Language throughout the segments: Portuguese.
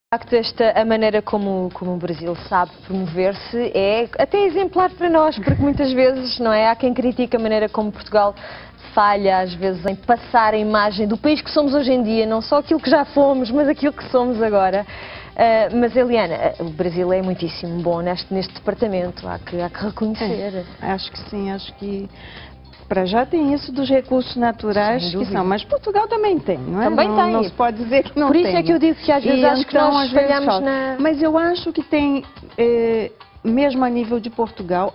De facto, a maneira como o Brasil sabe promover-se é até exemplar para nós, porque muitas vezes, não é? Há quem critique a maneira como Portugal falha, às vezes, em passar a imagem do país que somos hoje em dia, não só aquilo que já fomos, mas aquilo que somos agora. Mas, Eliana, o Brasil é muitíssimo bom neste departamento, há que reconhecer. Acho que sim, acho que para já tem isso dos recursos naturais que são, mas Portugal também tem, não é? Também tem. Não se pode dizer que não tem. Por isso é que eu digo que às vezes acho que nós falhamos na... Mas eu acho que tem, mesmo a nível de Portugal,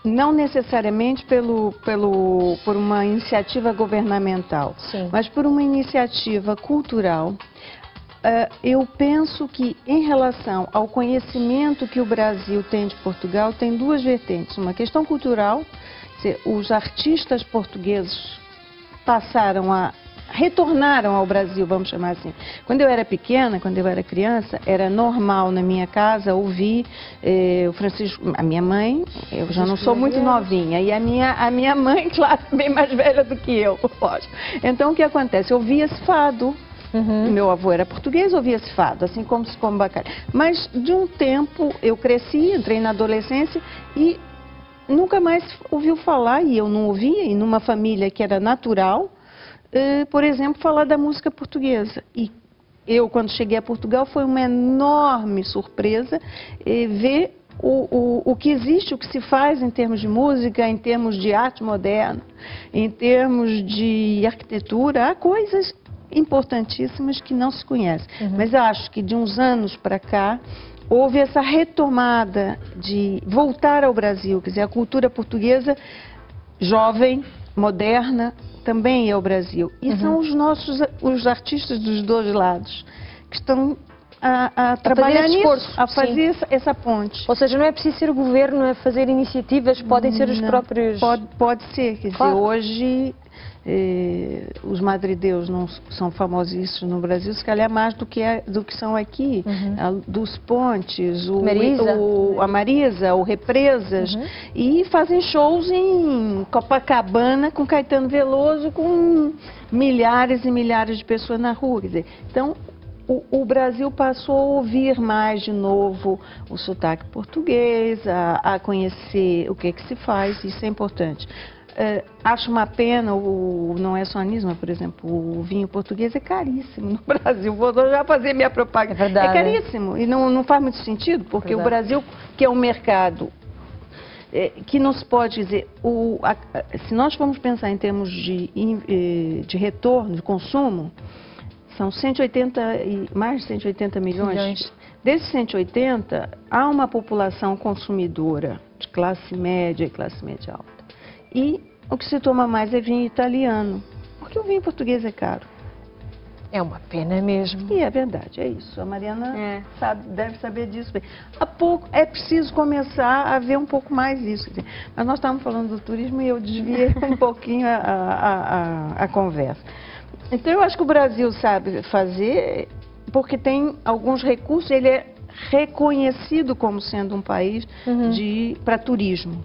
não necessariamente por uma iniciativa governamental, Sim, mas por uma iniciativa cultural. Eu penso que, em relação ao conhecimento que o Brasil tem de Portugal, tem duas vertentes. Uma questão cultural, os artistas portugueses retornaram ao Brasil, vamos chamar assim. Quando eu era pequena, quando eu era criança, era normal na minha casa ouvir o Francisco, a minha mãe, eu já não sou muito novinha, e a minha mãe, claro, bem mais velha do que eu, lógico. Então, o que acontece? Eu ouvia-se fado. Meu avô era português, ouvia-se fado, assim como se come bacalhau. Mas, de um tempo, eu cresci, entrei na adolescência e nunca mais ouviu falar, e eu não ouvia, e numa família que era natural, por exemplo, falar da música portuguesa. E eu, quando cheguei a Portugal, foi uma enorme surpresa ver o que existe, o que se faz em termos de música, em termos de arte moderna, em termos de arquitetura. Há coisas importantíssimas que não se conhecem. Mas acho que de uns anos para cá, houve essa retomada de voltar ao Brasil, quer dizer, a cultura portuguesa jovem, moderna, também é o Brasil. E são os artistas dos dois lados que estão a trabalhar nisso, a fazer essa ponte. Ou seja, não é preciso ser o governo a fazer iniciativas, podem ser os próprios... Pode ser, quer dizer, hoje os madrideus não são famosíssimos no Brasil, se calhar mais do que são aqui. Dos Pontes, a Marisa, o Represas, e fazem shows em Copacabana com Caetano Veloso, com milhares e milhares de pessoas na rua. Quer dizer, então, o Brasil passou a ouvir mais de novo o sotaque português, a conhecer o que se faz, isso é importante. Acho uma pena, não é só anismo, por exemplo, o vinho português é caríssimo no Brasil. Vou já fazer minha propaganda. É verdade. É caríssimo e não faz muito sentido, porque o Brasil, que é um mercado que não se pode dizer, se nós formos pensar em termos de retorno, de consumo, são mais de 180 milhões. Desses 180, há uma população consumidora de classe média e classe média alta. E o que se toma mais é vinho italiano, porque o vinho português é caro. É uma pena mesmo. E é verdade, é isso. A Mariana deve saber disso bem. É preciso começar a ver um pouco mais isso. Mas nós estávamos falando do turismo e eu desviei um pouquinho a conversa. Então, eu acho que o Brasil sabe fazer, porque tem alguns recursos, ele é reconhecido como sendo um país para turismo.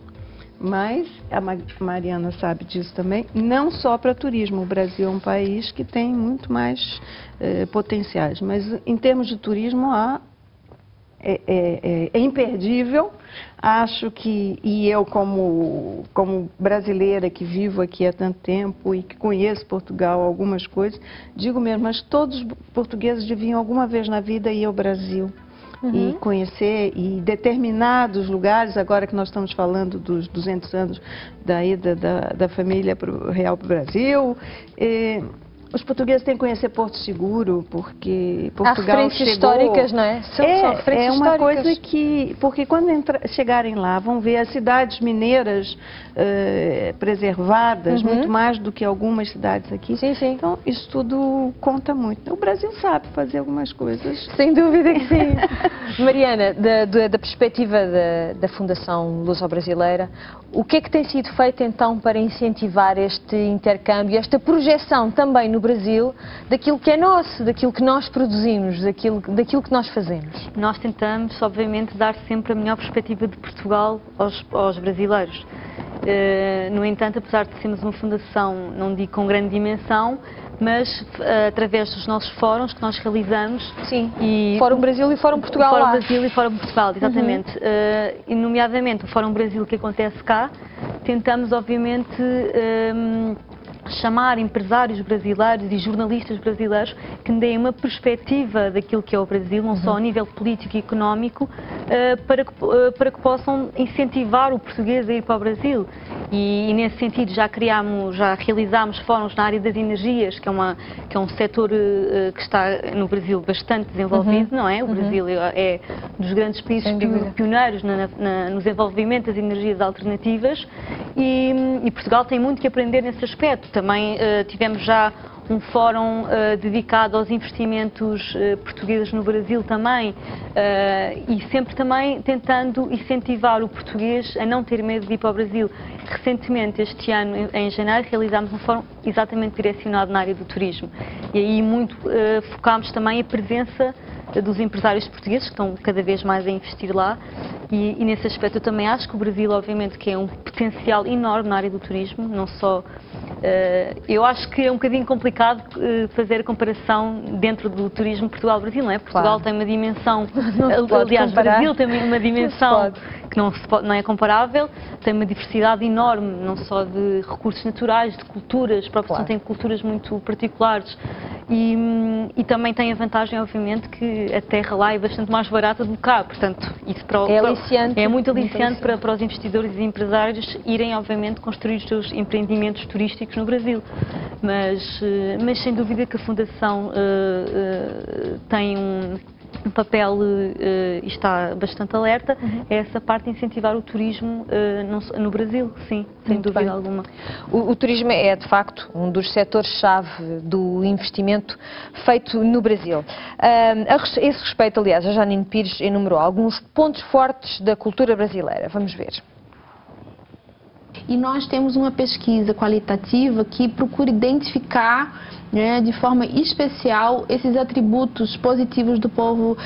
Mas, a Mariana sabe disso também, não só para turismo. O Brasil é um país que tem muito mais potenciais. Mas, em termos de turismo, é imperdível. Acho que, e eu como brasileira que vivo aqui há tanto tempo e que conheço Portugal, algumas coisas, digo mesmo, mas todos os portugueses deviam alguma vez na vida ir ao Brasil. E conhecer, e determinados lugares, agora que nós estamos falando dos 200 anos da ida da família real para o Brasil, os portugueses têm que conhecer Porto Seguro, porque Portugal há referências históricas, não é? São referências uma históricas. coisa que... Porque quando chegarem lá, vão ver as cidades mineiras preservadas, muito mais do que algumas cidades aqui. Sim, sim. Então, isso tudo conta muito. O Brasil sabe fazer algumas coisas. Sem dúvida que sim. Mariana, da perspectiva da Fundação Luso-Brasileira, o que é que tem sido feito então para incentivar este intercâmbio, esta projeção também no Brasil daquilo que é nosso, daquilo que nós produzimos, daquilo que nós fazemos? Nós tentamos, obviamente, dar sempre a melhor perspectiva de Portugal aos brasileiros. No entanto, apesar de sermos uma fundação, não digo com grande dimensão, mas através dos nossos fóruns que nós realizamos. Sim, Fórum Brasil e Fórum Portugal Fórum lá. Brasil e Fórum Portugal, exatamente. E nomeadamente o Fórum Brasil que acontece cá, tentamos obviamente chamar empresários brasileiros e jornalistas brasileiros que deem uma perspectiva daquilo que é o Brasil, não só a nível político e económico, para que possam incentivar o português a ir para o Brasil. E nesse sentido já realizámos fóruns na área das energias, que é um setor que está no Brasil bastante desenvolvido, não é? O Brasil é dos grandes países pioneiros no desenvolvimento das energias alternativas e Portugal tem muito que aprender nesse aspecto. Também tivemos já um fórum dedicado aos investimentos portugueses no Brasil também e sempre também tentando incentivar o português a não ter medo de ir para o Brasil. Recentemente, este ano, em janeiro, realizámos um fórum exatamente direcionado na área do turismo e aí muito focámos também a presença dos empresários portugueses que estão cada vez mais a investir lá e nesse aspecto eu também acho que o Brasil, obviamente, que é um potencial enorme na área do turismo, não só... eu acho que é um bocadinho complicado fazer a comparação dentro do turismo Portugal-Brasil, não é? Portugal tem uma dimensão, aliás, o Brasil tem uma dimensão que não é comparável, tem uma diversidade enorme, não só de recursos naturais, de culturas, a própria tem culturas muito particulares e também tem a vantagem, obviamente, que a terra lá é bastante mais barata do que cá, portanto, isso é muito aliciante para os investidores e empresários irem, obviamente, construir os seus empreendimentos turísticos no Brasil. Mas sem dúvida que a Fundação tem um papel e está bastante alerta, é essa parte de incentivar o turismo no Brasil, sim, sem dúvida alguma. O turismo é, de facto, um dos setores-chave do investimento feito no Brasil. A esse respeito, aliás, a Janine Pires enumerou alguns pontos fortes da cultura brasileira. Vamos ver. E nós temos uma pesquisa qualitativa que procura identificar, né, de forma especial esses atributos positivos do povo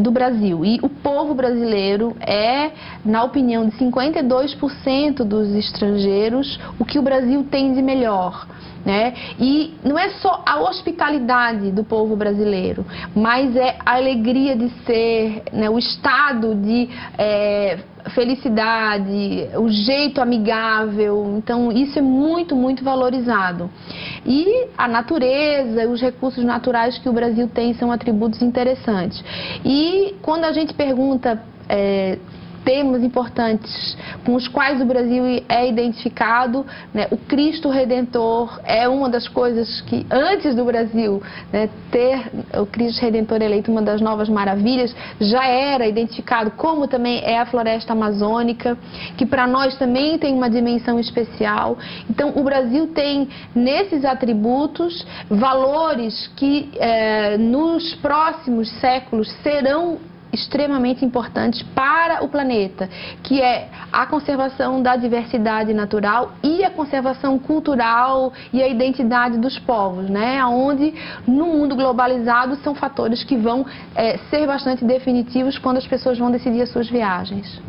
do Brasil. E o povo brasileiro é, na opinião de 52% dos estrangeiros, o que o Brasil tem de melhor. Né? E não é só a hospitalidade do povo brasileiro, mas é a alegria de ser, né, o estado de felicidade, o jeito amigável. Então isso é muito, muito valorizado. E a natureza, os recursos naturais que o Brasil tem são atributos interessantes. E quando a gente pergunta temas importantes com os quais o Brasil é identificado, né, o Cristo Redentor é uma das coisas que, antes do Brasil, né, ter o Cristo Redentor eleito uma das novas maravilhas, já era identificado, como também é a floresta amazônica, que para nós também tem uma dimensão especial. Então, o Brasil tem, nesses atributos, valores que nos próximos séculos serão extremamente importantes para o planeta, que é a conservação da diversidade natural e a conservação cultural e a identidade dos povos, né? Onde no mundo globalizado são fatores que vão ser bastante definitivos quando as pessoas vão decidir as suas viagens.